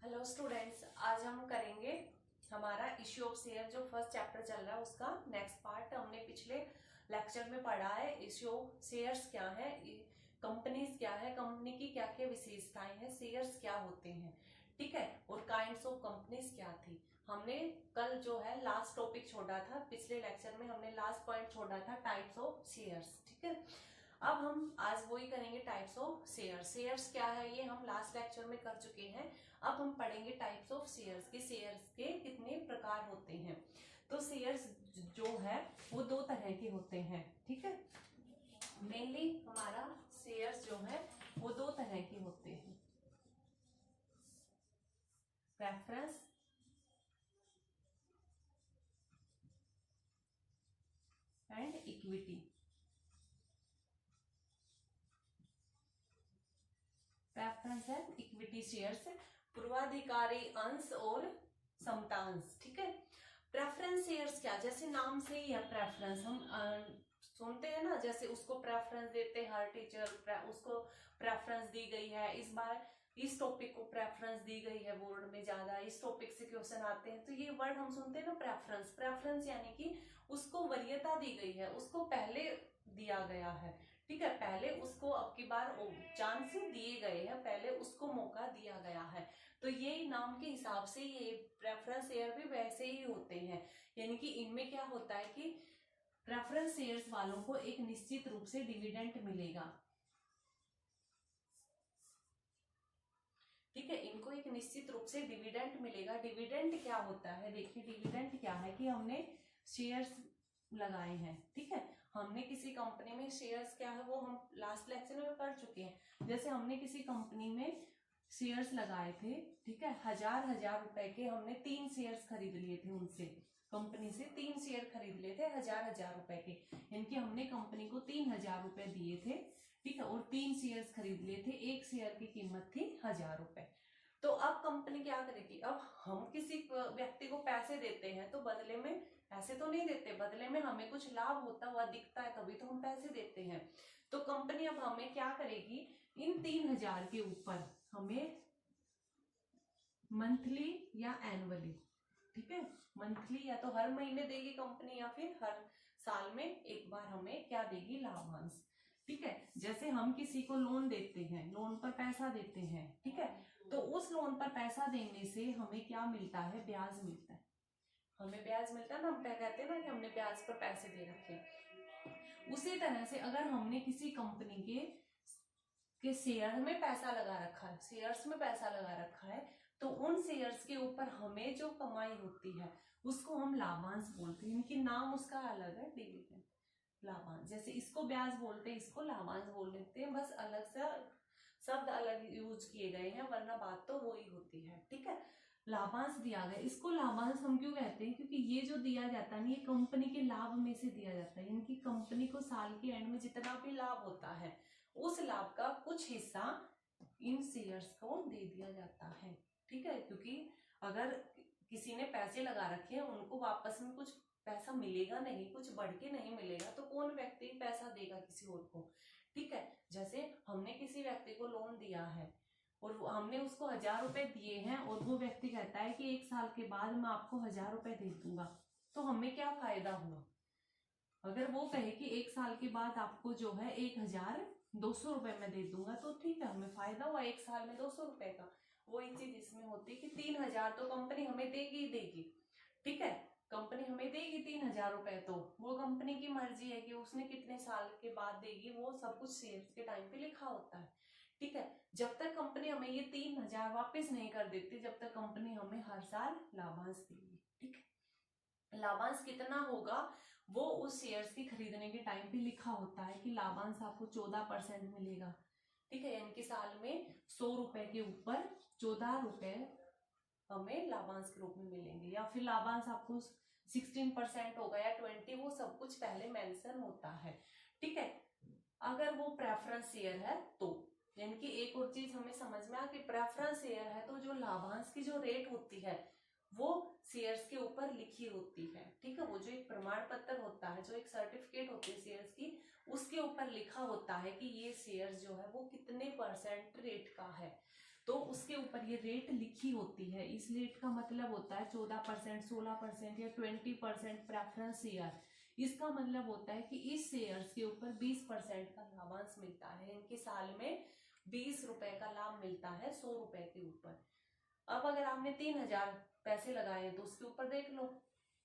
Hello students, आज हम करेंगे हमारा इश्यू ऑफ शेयर जो फर्स्ट चैप्टर चल रहा है उसका नेक्स्ट पार्ट। हमने पिछले लेक्चर में पढ़ा है इश्यू ऑफ शेयर्स क्या है, कंपनीज क्या है, कंपनी की क्या क्या विशेषताएं हैं, शेयर्स क्या होते हैं, ठीक है, और काइंड्स ऑफ कंपनीज क्या थी। हमने कल जो है लास्ट टॉपिक छोड़ा था, पिछले लेक्चर में हमने लास्ट पॉइंट छोड़ा था टाइप्स ऑफ शेयर्स, ठीक है। अब हम आज वही करेंगे टाइप्स ऑफ शेयर्स। शेयर्स क्या है ये हम लास्ट लेक्चर में कर चुके हैं। अब हम पढ़ेंगे टाइप्स ऑफ शेयर्स के शेयर्स के कितने प्रकार होते हैं। तो शेयर्स जो है वो दो तरह के होते हैं, ठीक है। मेनली हमारा शेयर्स जो है वो दो तरह के होते हैं, preference and equity. Preference and equity shares, पूर्वाधिकारी अंश और समता अंश, ठीक है। प्रेफरेंस शेयर्स क्या, जैसे नाम से ही है प्रेफरेंस, हम सुनते हैं ना, जैसे उसको प्रेफरेंस देते हैं हर टीचर, उसको प्रेफरेंस दी गई है, इस बार इस टॉपिक को प्रेफरेंस दी गई है बोर्ड में ज्यादा, इस टॉपिक से क्वेश्चन आते हैं। तो ये वर्ड हम सुनते हैं ना प्रेफरेंस। प्रेफरेंस यानी कि उसको वरीयता दी गई है, उसको पहले दिया गया है, ठीक है, पहले उसको अब की बार चांस दिए गए हैं, पहले उसको मौका दिया गया है। तो ये नाम के हिसाब से ये प्रेफरेंस शेयर भी वैसे ही होते हैं, यानी कि इनमें क्या होता है कि प्रेफरेंस शेयर्स वालों को एक निश्चित रूप से डिविडेंड मिलेगा, ठीक है, इनको एक निश्चित रूप से डिविडेंड मिलेगा। डिविडेंड क्या होता है, देखिए डिविडेंड क्या है कि हमने शेयर्स लगाए हैं, ठीक है, हमने किसी कंपनी में शेयर्स क्या है वो हम लास्ट लेक्चर में पढ़ चुके हैं। जैसे हमने किसी कंपनी में शेयर्स लगाए थे, ठीक है, हजार रुपए के हमने 3 शेयर्स खरीद लिए थे, उनसे कंपनी से 3 शेयर खरीद लिए थे हजार रुपए के, यानी हमने कंपनी को 3000 रुपए दिए थे, ठीक है, और 3 शेयर्स खरीद लिए थे, एक शेयर की कीमत थी 1000 रुपए। तो अब कंपनी क्या करेगी, अब हम किसी व्यक्ति को पैसे देते हैं तो बदले में ऐसे तो नहीं देते, बदले में हमें कुछ लाभ होता हुआ दिखता है तभी तो हम पैसे देते हैं। तो कंपनी अब हमें क्या करेगी, इन 3000 के ऊपर हमें मंथली या एनुअली, ठीक है, मंथली या तो हर महीने देगी कंपनी या फिर हर साल में एक बार हमें क्या देगी, लाभांश, ठीक है। जैसे हम किसी को लोन देते हैं, लोन पर पैसा देते हैं, ठीक है, तो उस लोन पर पैसा देने से हमें क्या मिलता है, ब्याज मिलता है, हमें ब्याज मिलता है ना, हम कहते हैं ना कि हमने ब्याज पर पैसे दे रखे। उसी तरह से अगर हमने किसी कंपनी के शेयर में पैसा लगा रखा है, शेयर्स में पैसा लगा रखा है, तो उन शेयर्स के ऊपर हमें जो कमाई होती है उसको हम लाभांश बोलते हैं, इनकी नाम उसका अलग है, डिविडेंड, लाभांश। जैसे इसको ब्याज बोलते हैं, इसको लाभांश बोल देते हैं, बस अलग से शब्द अलग यूज किए गए हैं, वरना बात तो वही होती है, ठीक है। लाभांश दिया गया, इसको लाभांश हम क्यों कहते हैं, क्योंकि ये जो दिया जाता है ना, ये कंपनी के लाभ में से दिया जाता है, इनकी कंपनी को साल के एंड में जितना भी लाभ होता है उस लाभ का कुछ हिस्सा इन शेयर्स को दे दिया जाता है, ठीक है। क्योंकि अगर किसी ने पैसे लगा रखे हैं, उनको वापस में कुछ पैसा मिलेगा नहीं, कुछ बढ़ के नहीं मिलेगा, तो कौन व्यक्ति पैसा देगा किसी और को, ठीक है। जैसे हमने किसी व्यक्ति को लोन दिया है और हमने उसको 1000 रुपए दिए हैं और वो व्यक्ति कहता है कि 1 साल के बाद मैं आपको 1000 रुपए दे दूंगा, तो हमें क्या फायदा हुआ। अगर वो कहे कि 1 साल के बाद आपको जो है 1200 रुपए में दे दूंगा, तो ठीक है, हमें फायदा हुआ 1 साल में 200 रुपए का। वही चीज इसमें होती है कि 3000 तो कंपनी हमें देगी ही देगी, ठीक है, कंपनी हमें देगी 3000 रुपए, तो वो कंपनी की मर्जी है कि उसने कितने साल के बाद देगी, वो सब कुछ शेयर्स के टाइम पे लिखा होता है, ठीक है। जब तक कंपनी हमें ये 3000 वापस नहीं कर देती, जब तक कंपनी हमें हर साल लाभांश देगी, ठीक है। लाभांश कितना होगा वो उस शेयर्स की खरीदने के टाइम पे लिखा होता है कि लाभांश आपको 14% मिलेगा, ठीक है, यानी कि साल में 100 रुपए के ऊपर 14 रुपए हमें लाभांश के रूप में मिलेंगे, या फिर लाभांश आपको 16% होगा या 20, वो सब कुछ पहले मेंशन होता है, ठीक है। अगर वो प्रेफरेंस शेयर है तो, यानी कि एक और चीज हमें समझ में आ कि प्रेफरेंस शेयर है तो जो लाभांश की जो रेट होती है वो शेयर्स के ऊपर लिखी होती है, ठीक है, वो जो एक प्रमाण पत्र होता है, जो एक सर्टिफिकेट होती है शेयर्स की, उसके ऊपर लिखा होता है कि ये शेयर्स जो है वो कितने % रेट का है, तो उसके ऊपर ऊपर ये रेट लिखी होती है, इस रेट का मतलब होता है 14%, 16% या 20% प्रेफरेंस शेयर। इसका मतलब होता है कि इस शेयर्स के ऊपर 20% का लाभांश मिलता है। इनके साल में 20 रुपए का लाभ मिलता है 100 रुपए के ऊपर। अब अगर आपने 3000 पैसे लगाए तो उसके ऊपर देख लो,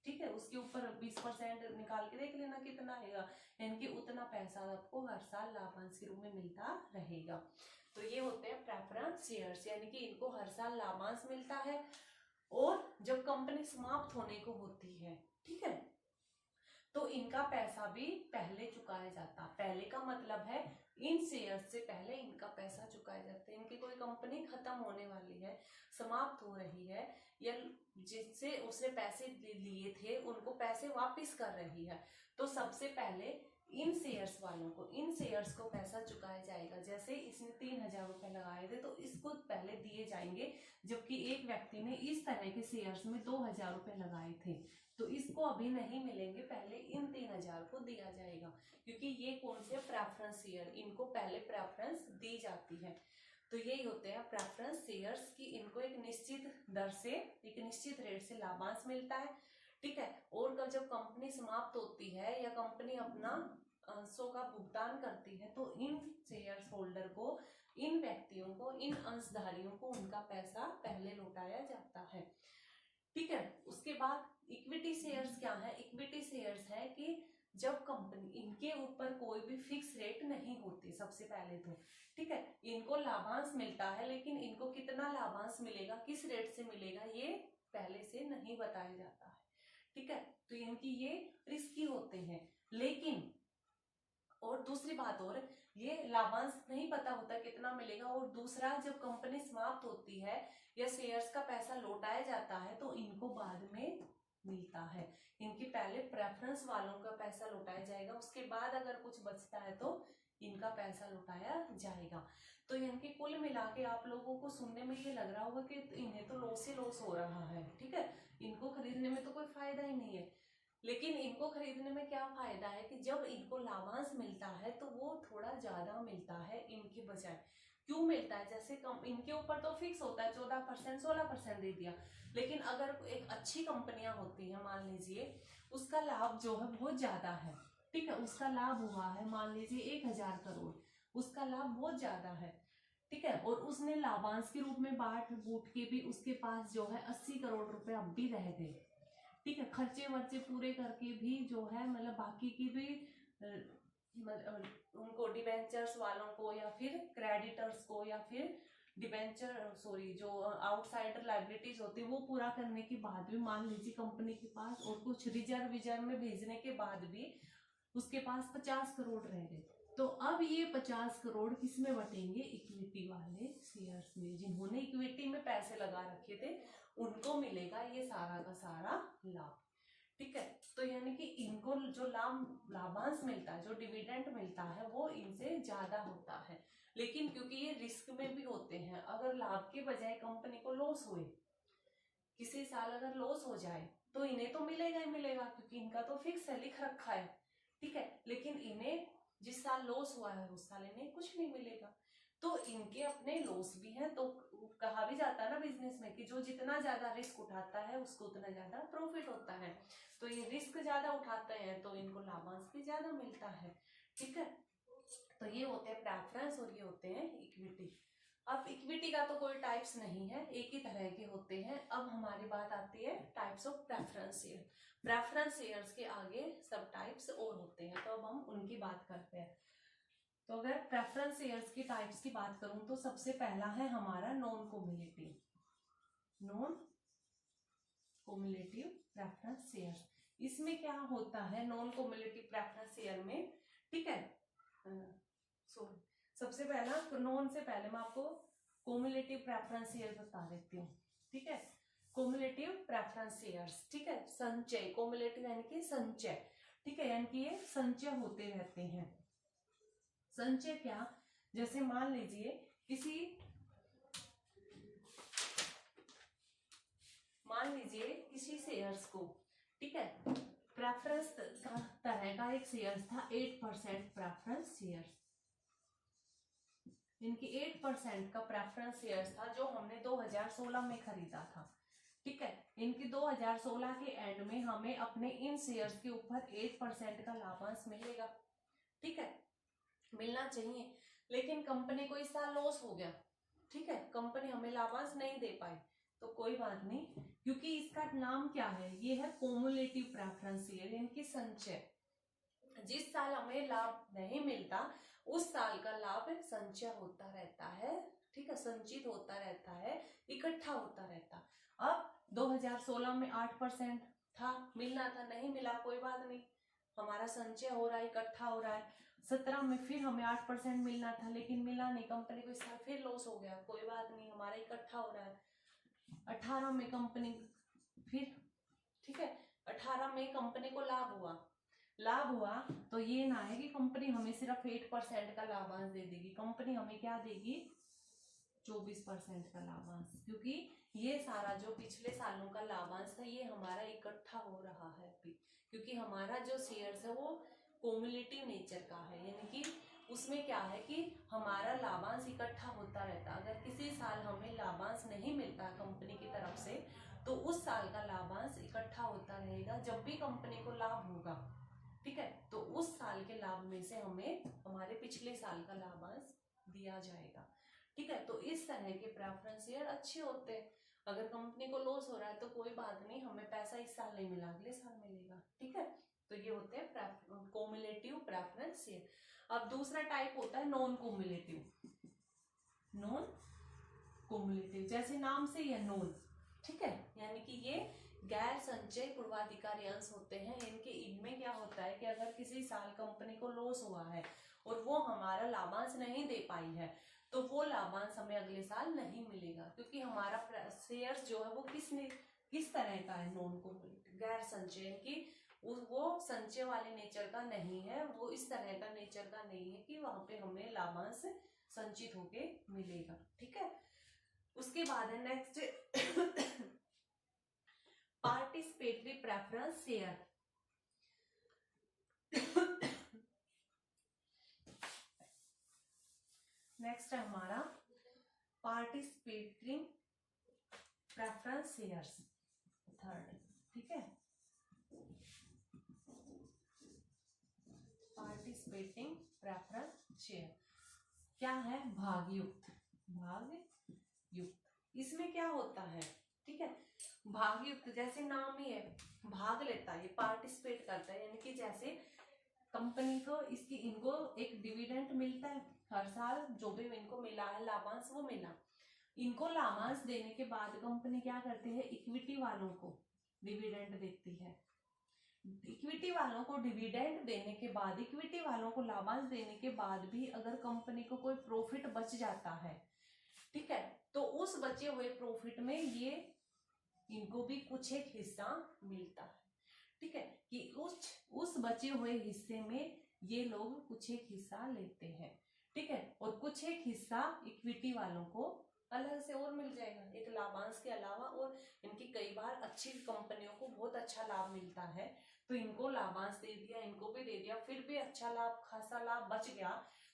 ठीक है, उसके ऊपर 20% निकाल के देख लेना कितना आएगा, यानी कि उतना पैसा आपको हर साल लाभांश के रूप में मिलता रहेगा। तो ये होते हैं प्रेफरेंस शेयर्स, यानी कि इनको हर साल लाभांश मिलता है और जब कंपनी समाप्त होने को होती है, ठीक है, तो इनका पैसा भी पहले चुकाया जाता। पहले का मतलब है इन शेयर्स से पहले इनका पैसा चुकाया जाता है। इनकी कोई कंपनी खत्म होने वाली है, समाप्त हो रही है, या जिससे उसने पैसे लिए थे उनको पैसे वापस कर रही है, तो सबसे पहले इन शेयर्स वालों को, इन शेयर्स को पैसा चुकाया जाएगा। जैसे इसने 3000 रुपए लगाए थे तो इसको पहले दिए जाएंगे, जबकि एक व्यक्ति ने इस तरह के शेयर्स में 2000 रुपए लगाए थे तो इसको अभी नहीं मिलेंगे, पहले इन 3000 को दिया जाएगा, क्योंकि ये कौन से प्रेफरेंस शेयर, इनको पहले प्रेफरेंस दी जाती है। तो यही होते हैं प्रेफरेंस शेयर्स की, इनको एक निश्चित दर से, एक निश्चित रेट से लाभांश मिलता है, ठीक है। और जब कंपनी समाप्त होती है या कंपनी अपना अंशों का भुगतान करती है तो इन शेयर्स होल्डर को, इन व्यक्तियों को, इन अंशधारियों को उनका पैसा पहले लौटाया जाता है, ठीक है। उसके बाद इक्विटी शेयर्स क्या है? इक्विटी शेयर्स है कि जब कंपनी, इनके ऊपर कोई भी फिक्स रेट नहीं होती सबसे पहले तो, ठीक है, इनको लाभांश मिलता है, लेकिन इनको कितना लाभांश मिलेगा, किस रेट से मिलेगा, ये पहले से नहीं बताया जाता है, ठीक है। तो इनकी ये रिस्की होते हैं। लेकिन और दूसरी बात, और ये लाभांश नहीं पता होता कितना मिलेगा, और दूसरा जब कंपनी समाप्त होती है या शेयर्स का पैसा लौटाया जाता है तो इनको बाद में मिलता है। इनकी पहले प्रेफरेंस वालों का पैसा लौटाया जाएगा, उसके बाद अगर कुछ बचता है तो इनका पैसा लौटाया जाएगा। तो इनके कुल मिला के आप लोगों को सुनने में ये लग रहा होगा कि इन्हें तो लॉस ही लॉस हो रहा है, ठीक है, इनको खरीदने में तो कोई फायदा ही नहीं है। लेकिन इनको खरीदने में क्या फायदा है कि जब इनको लाभांश मिलता है तो वो थोड़ा ज्यादा मिलता है इनके बजाय। क्यों मिलता है? जैसे कम इनके ऊपर तो फिक्स होता है 14%, 16% दे दिया, लेकिन अगर एक अच्छी कंपनियां होती है, मान लीजिए उसका लाभ जो है बहुत ज्यादा है, ठीक है, उसका लाभ हुआ है मान लीजिए 1000 करोड़, उसका लाभ बहुत ज्यादा है, ठीक है, और उसने लाभांश के रूप में बांट बूट के भी उसके पास जो है 80 करोड़ रुपए अब भी रह गए, ठीक है, खर्चे वर्चे पूरे करके भी जो है, मतलब बाकी की भी उनको डिबेंचर्स वालों को या फिर क्रेडिटर्स को या फिर जो आउटसाइडर लायबिलिटीज होती है वो पूरा करने के बाद भी मान लीजिए कंपनी के पास, और कुछ रिजर्व में भेजने के बाद भी उसके पास 50 करोड़ रह गए, तो अब ये 50 करोड़ किस में बटेंगे? इक्विटी वाले शेयर्स में। जिन्होंने इक्विटी में पैसे लगा रखे थे उनको मिलेगा ये सारा का सारा लाभ, ठीक है। तो यानी कि इनको जो लाभांश मिलता है, जो डिविडेंड मिलता है वो इनसे ज्यादा होता है। लेकिन क्योंकि ये रिस्क में भी होते हैं, अगर लाभ के बजाय कंपनी को लॉस हुए, किसी साल अगर लॉस हो जाए तो इन्हें तो मिलेगा ही मिलेगा, क्योंकि इनका तो फिक्स है, लिख रखा है, ठीक है। लेकिन इन्हें जिस साल लॉस हुआ है उस साल इन्हें कुछ नहीं मिलेगा, तो इनके अपने लॉस भी हैं। तो कहा भी जाता है ना बिजनेस में कि जो जितना ज्यादा रिस्क उठाता है उसको उतना ज्यादा प्रॉफिट होता है। तो ये रिस्क ज्यादा उठाते हैं तो इनको लाभांश भी ज्यादा मिलता है, ठीक है। तो ये होते हैं प्रेफरेंस और ये होते हैं इक्विटी। अब इक्विटी का तो कोई टाइप्स नहीं है, एक ही तरह के होते हैं। अब हमारी बात आती है types of preference share. Preference shares के आगे सब टाइप्स और होते हैं, तो अब हम उनकी बात करते हैं। तो अगर प्रेफरेंस शेयर्स की टाइप्स की बात करूं तो सबसे पहला है हमारा नॉन कोम्युलेटिव प्रेफरेंस शेयर। इसमें क्या होता है नॉन कोम्युलेटिव प्रेफरेंस शेयर में, ठीक है, सबसे पहला नॉन से पहले मैं आपको कोम्युलेटिव प्रेफरेंस शेयर बता देती हूँ, ठीक है। कोम्युलेटिव प्रेफरेंस शेयर्स, ठीक है, संचय, कोम्युलेटिव यानी कि संचय, ठीक है, यानी कि ये संचय होते रहते हैं। संचय क्या? जैसे मान लीजिए किसी शेयर्स को, ठीक है, प्रेफरेंस तरह का एक शेयर्स था 8% प्रेफरेंस शेयर्स, इनकी 8% का प्रेफरेंस शेयर्स था जो हमने 2016 में खरीदा था। ठीक है, इनकी 2016 के एंड में हमें अपने इन शेयर्स के ऊपर 8% का लाभांश मिलेगा। ठीक है, मिलना चाहिए, लेकिन कंपनी को इस साल लॉस हो गया। ठीक है, कंपनी हमें लाभांश नहीं दे पाई, तो कोई बात नहीं, क्योंकि इसका नाम क्या है, ये है कॉम्युलेटिव प्रेफरेंस शेयर, इनकी संचय। जिस साल हमें लाभ नहीं मिलता उस साल का लाभ संचय होता रहता है। ठीक है, संचित होता रहता है, इकट्ठा होता रहता। अब 2016 में 8% था, मिलना था, नहीं मिला, कोई बात नहीं, हमारा संचय हो रहा है, इकट्ठा हो रहा है। 17 में फिर हमें 8% मिलना था, लेकिन मिला नहीं, कंपनी को इस साल फिर लॉस हो गया, कोई बात नहीं, हमारा इकट्ठा हो रहा है। 18 में कंपनी फिर, ठीक है, 18 में कंपनी को लाभ हुआ तो ये ना है कि कंपनी हमें सिर्फ 8% का लाभांश दे देगी, कंपनी हमें क्या देगी, 24% का लाभांश, क्योंकि ये सारा जो पिछले सालों का लाभांश था ये हमारा इकट्ठा हो रहा है अभी, क्योंकि हमारा जो शेयर्स है वो कॉम्युलेटिव नेचर का है, यानी कि उसमें क्या है कि हमारा लाभांश इकट्ठा होता रहता। अगर किसी साल हमें लाभांश नहीं मिलता कंपनी की तरफ से तो उस साल का लाभांश इकट्ठा होता रहेगा। जब भी कंपनी को लाभ होगा, ठीक है, तो उस साल के लाभ में से हमें हमारे पिछले साल का लाभांश दिया जाएगा। ठीक है, तो इस तरह के प्रेफरेंस शेयर अच्छे होते हैं। अगर कंपनी को लॉस हो रहा है तो कोई बात नहीं, हमें पैसा इस साल नहीं मिला, अगले साल मिलेगा। ठीक है, तो ये होते हैं कॉम्युलेटिव प्रेफरेंस शेयर। अब दूसरा टाइप होता है नॉन कॉम्युलेटिव। नॉन कॉम्युलेटिव जैसे नाम से ही है नॉन, ठीक है, यानी कि ये गैर संचय पूर्वाधिकारी अंश होते हैं। इनमें क्या होता है कि अगर किसी साल कंपनी को लॉस हुआ है और वो हमारा लाभांश नहीं दे पाई है तो वो लाभांश हमें अगले साल नहीं मिलेगा, क्योंकि हमारा शेयर्स जो है वो किस तरह का है, नॉन कॉम्युलेटिव, गैर संचय, कि वो संचय वाले नेचर का नहीं है, वो इस तरह का नेचर का नहीं है कि वहां पे हमें लाभांश संचित होके मिलेगा। ठीक है, उसके बाद है next participatory preference share. Next है हमारा पार्टिसिपेटरी प्रेफरेंस शेयर्स, थर्ड। ठीक है, पार्टिसिपेटिंग प्रेफरेंस शेयर क्या है, भागयुक्त। इसमें क्या होता है, ठीक है, भागयुक्त जैसे नाम ही है, भाग लेता है, ये पार्टिसिपेट करता है, यानी कि जैसे कंपनी को इनको एक डिविडेंड मिलता है हर साल, जो भी इनको मिला है लाभांश वो मिला। इनको लाभांश देने के बाद कंपनी क्या करती है, इक्विटी वालों को डिविडेंड देती है। इक्विटी वालों को डिविडेंड देने के बाद, इक्विटी वालों को लाभांश देने के बाद भी अगर कंपनी को कोई प्रॉफिट बच जाता है, ठीक है, तो उस बचे हुए प्रॉफिट में ये इनको भी कुछ एक हिस्सा मिलता है। ठीक है, कि उस बचे हुए हिस्से में ये लोग कुछ एक हिस्सा लेते हैं। ठीक है, और कुछ एक हिस्सा इक्विटी वालों को अलग से और मिल जाएगा, एक लाभांश के अलावा। और इनकी कई बार अच्छी कंपनियों को बहुत अच्छा लाभ मिलता है तो इनको लाभांश दे दिया, इनको भी दे दिया, फिर भी अच्छा लाभ, खासा लाभ बच गया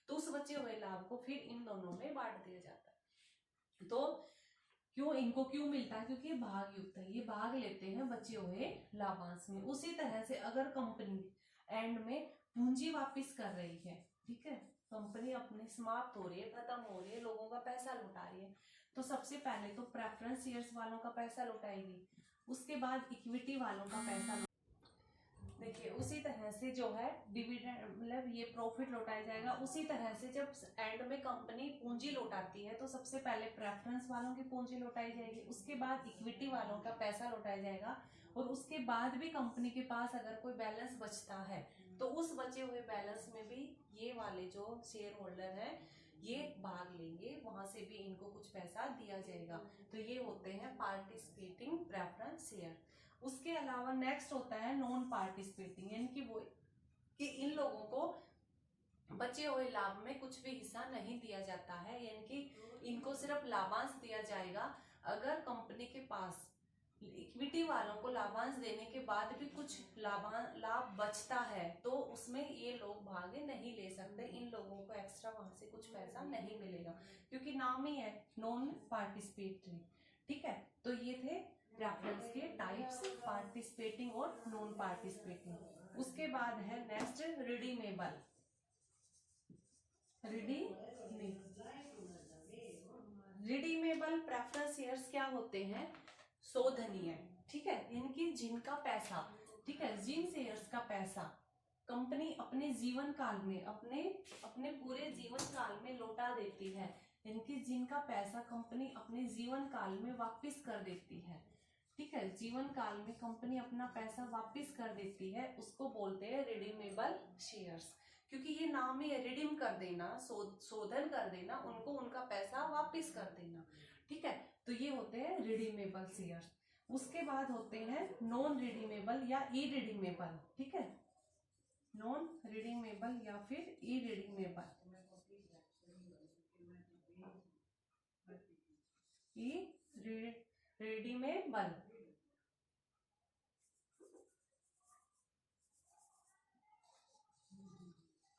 तो उस बचे हुए लाभ को फिर इन दोनों में बांट दिया जाता है। तो इनको क्यों मिलता है, क्योंकि भाग युक्त है, ये भाग लेते हैं बचे हुए लाभांश में। उसी तरह से अगर कंपनी एंड में पूंजी वापस कर रही है, ठीक है, कंपनी अपने समाप्त हो रही है, खत्म हो रही है, लोगों का पैसा लुटा रही है, तो सबसे पहले तो प्रेफरेंस शेयर्स वालों का पैसा लुटाएगी, उसके बाद इक्विटी वालों का पैसा। देखिए उसी तरह से जो है डिविडेंड, मतलब ये प्रॉफिट लौटाया जाएगा। उसी तरह से जब एंड में कंपनी पूंजी लौटाती है तो सबसे पहले प्रेफरेंस वालों की पूंजी लौटाई जाएगी, उसके बाद इक्विटी वालों का पैसा लौटाया जाएगा, और उसके बाद भी कंपनी के पास अगर कोई बैलेंस बचता है तो उस बचे हुए बैलेंस में भी ये वाले जो शेयर होल्डर है ये भाग लेंगे, वहां से भी इनको कुछ पैसा दिया जाएगा। तो ये होते हैं पार्टिसिपेटिंग प्रेफरेंस शेयर। उसके अलावा नेक्स्ट होता है नॉन पार्टिसिपेटिंग, यानी कि वो कि इन लोगों को बचे हुए लाभ में कुछ भी हिस्सा नहीं दिया जाता है, यानी कि इनको सिर्फ लाभांश दिया जाएगा अगर कंपनी के पास इक्विटी वालों को लाभांश देने के बाद भी कुछ लाभ बचता है तो उसमें ये लोग भाग नहीं ले सकते, इन लोगों को एक्स्ट्रा वहां से कुछ पैसा नहीं मिलेगा, क्योंकि नाम ही है नॉन पार्टिसिपेटरी। ठीक है, तो ये थे प्रेफरेंस के टाइप्स, पार्टिसिपेटिंग और नॉन पार्टिसिपेटिंग। उसके बाद है next redeemable. Redeemable preference shares क्या होते हैं? शोधनीय। ठीक है, इनकी जिनका पैसा, ठीक है, जिन शेयर्स का पैसा कंपनी अपने जीवन काल में, अपने पूरे जीवन काल में लौटा देती है, इनकी जिनका पैसा कंपनी अपने जीवन काल में वापस कर देती है। ठीक है, जीवन काल में कंपनी अपना पैसा वापस कर देती है, उसको बोलते हैं रिडीमेबल शेयर्स। क्योंकि ये नाम ही है, रिडीम कर देना, शोधन कर देना, उनको उनका पैसा वापस कर देना। ठीक है, तो ये होते हैं रिडीमेबल शेयर्स। उसके बाद होते हैं नॉन रिडीमेबल या इरिडीमेबल। ठीक है, नॉन रिडीमेबल या फिर इरिडीमेबल। Redeemable,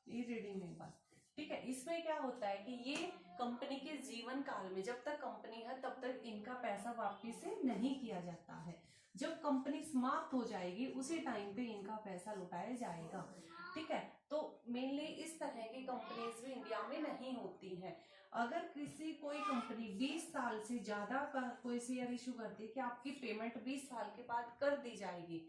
irredeemable. ठीक है, इसमें क्या होता है कि ये कंपनी के जीवन काल में, जब तक कंपनी है तब तक इनका पैसा वापस से नहीं किया जाता है। जब कंपनी समाप्त हो जाएगी उसी टाइम पे इनका पैसा लौटाया जाएगा। ठीक है, तो मेनली इस तरह की कंपनीज भी इंडिया में नहीं होती है। अगर कोई कंपनी 20 साल से ज्यादा का कोई शेयर इशू करती है कि आपकी पेमेंट 20 साल के बाद कर दी जाएगी,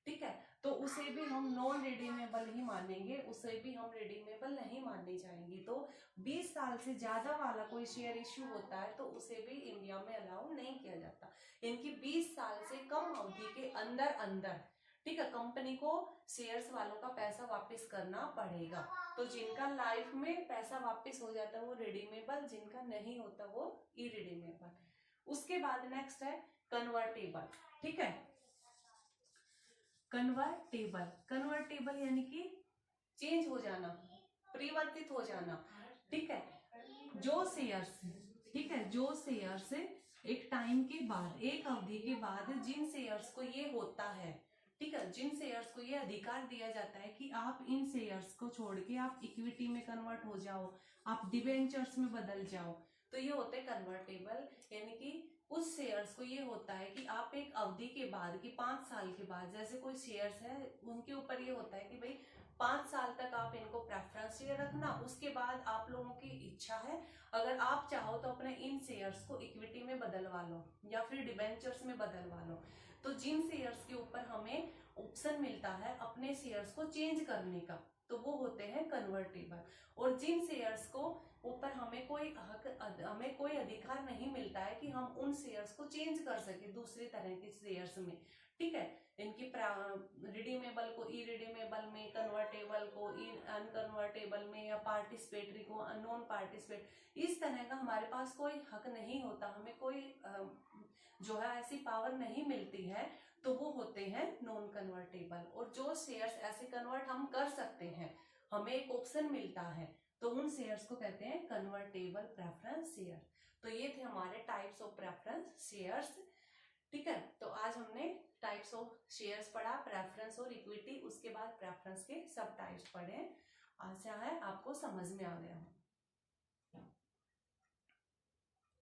ठीक है, तो उसे भी हम नॉन रिडीमेबल ही मानेंगे, उसे भी हम रिडीमेबल नहीं माननी जाएंगी। तो 20 साल से ज्यादा वाला कोई शेयर इश्यू होता है तो उसे भी इंडिया में अलाउ नहीं किया जाता। इनकी 20 साल से कम अवधि के अंदर अंदर, ठीक है, कंपनी को शेयर्स वालों का पैसा वापस करना पड़ेगा। तो जिनका लाइफ में पैसा वापस हो जाता है वो रिडीमेबल, जिनका नहीं होता वो इरिडीमेबल। उसके बाद नेक्स्ट है कन्वर्टेबल। ठीक है, कन्वर्टेबल, कन्वर्टेबल यानी कि चेंज हो जाना, परिवर्तित हो जाना। ठीक है, जो शेयर्स, ठीक है, जो शेयर्स एक टाइम के बाद, एक अवधि के बाद जिन शेयर्स को ये होता है, ठीक है, जिन शेयर्स को ये अधिकार दिया जाता है कि आप इन शेयर्स को छोड़ के आप इक्विटी में कन्वर्ट हो जाओ, आप डिबेंचर्स में बदल जाओ, तो ये होते हैं कन्वर्टेबल। यानी कि उस शेयर्स को ये होता है कि आप एक अवधि के बाद, कि 5 साल के बाद, जैसे कोई शेयर्स है उनके ऊपर ये होता है कि भाई 5 साल तक आप इनको प्रेफरेंस शेयर रखना, उसके बाद आप लोगों की इच्छा है, अगर आप चाहो तो अपने इन शेयर्स को इक्विटी में बदलवा लो या फिर डिबेंचर्स में बदलवा लो। तो जिन शेयर्स के ऊपर हमें ऑप्शन मिलता है अपने शेयर्स को चेंज करने का, तो वो होते हैं कन्वर्टेबल। और जिन शेयर्स को ऊपर हमें कोई अधिकार नहीं मिलता है कि हम उन शेयर्स को चेंज कर सके दूसरे तरह के शेयर्स में, ठीक है, इनकी रिडीमेबल को इरिडीमेबल में, कन्वर्टेबल को अनकन्वर्टेबल में, या पार्टिसिपेटरी को नॉन पार्टिसिपेट, इस तरह का हमारे पास कोई हक नहीं होता, हमें कोई जो है ऐसी पावर नहीं मिलती है, तो वो होते हैं नॉन कन्वर्टेबल। और जो शेयर्स ऐसे कन्वर्ट हम कर सकते हैं, हमें एक ऑप्शन मिलता है, तो उन शेयर्स को कहते हैं कन्वर्टेबल प्रेफरेंस शेयर। तो ये थे हमारे टाइप्स ऑफ प्रेफरेंस शेयर्स। ठीक है, तो आज हमने टाइप्स ऑफ शेयर्स पढ़ा, प्रेफरेंस और इक्विटी, उसके बाद प्रेफरेंस के सब टाइप्स पढ़े। आशा है आपको समझ में आ गया हो।